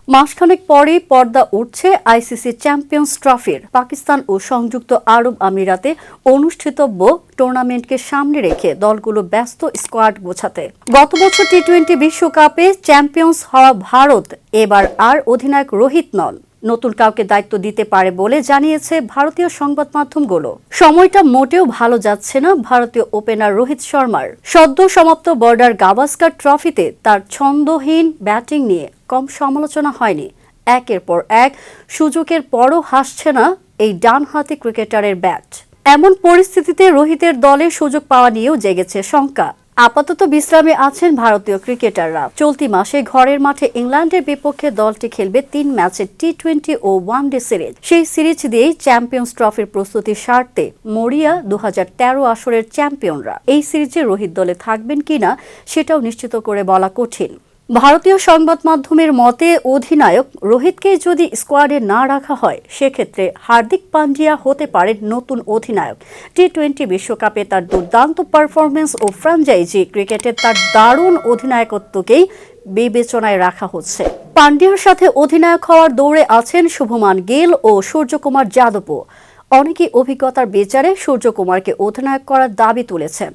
মাসখানেক পরেই পর্দা উঠছে আইসিসি চ্যাম্পিয়ন্স ট্রফির। পাকিস্তান ও সংযুক্ত আরব আমিরাতে অনুষ্ঠিতব্য টুর্নামেন্টকে সামনে রেখে দলগুলো ব্যস্ত স্কোয়াড গোছাতে। গত বছর টি-20 বিশ্বকাপে চ্যাম্পিয়ন্স হওয়া ভারত এবার আর অধিনায়ক রোহিত নন, নতুন কাউকে দায়িত্ব দিতে পারে বলে জানিয়েছে ভারতীয় সংবাদ মাধ্যমগুলো। সময়টা মোটেও ভালো যাচ্ছে না ভারতীয় ওপেনার রোহিত শর্মার। সদ্য সমাপ্ত বর্ডার গাভাস্কার ট্রফিতে তার ছন্দহীন ব্যাটিং নিয়ে কম সমালোচনা হয়নি। একের পর এক সুযোগের পরও হাসছে না এই ডানহাতি ক্রিকেটারের ব্যাট। এমন পরিস্থিতিতে রোহিতের দলে সুযোগ পাওয়া নিয়েও জেগেছে শঙ্কা। আপাতত বিশ্রামে আছেন ভারতীয় ক্রিকেটাররা। চলতি মাসে ঘরের মাঠে ইংল্যান্ডের বিপক্ষে দলটি খেলবে 3 ম্যাচের টি-20 ও ওয়ানডে সিরিজ। সেই সিরিজ দিয়েই চ্যাম্পিয়ন্স ট্রফির প্রস্তুতি সারতে মরিয়া 2013 আসরের চ্যাম্পিয়নরা। এই সিরিজে রোহিত দলে থাকবেন কিনা সেটাও নিশ্চিত করে বলা কঠিন। ভারতীয় সংবাদ মাধ্যমের মতে অধিনায়ক রোহিতকে যদি স্কোয়াডে না রাখা হয় সেক্ষেত্রে হার্দিক পান্ডিয়া হতে পারেন নতুন অধিনায়ক। টি-20 বিশ্বকাপে তার দুর্দান্ত পারফরমেন্স ও ফ্র্যাঞ্চাইজি ক্রিকেটে তার দারুণ অধিনায়কত্বকেই বিবেচনায় রাখা হচ্ছে। পান্ডিয়ার সাথে অধিনায়ক হওয়ার দৌড়ে আছেন শুভমান গিল ও সূর্যকুমার যাদবও। অনেকেই অভিজ্ঞতার বিচারে সূর্যকুমারকে অধিনায়ক করার দাবি তুলেছেন।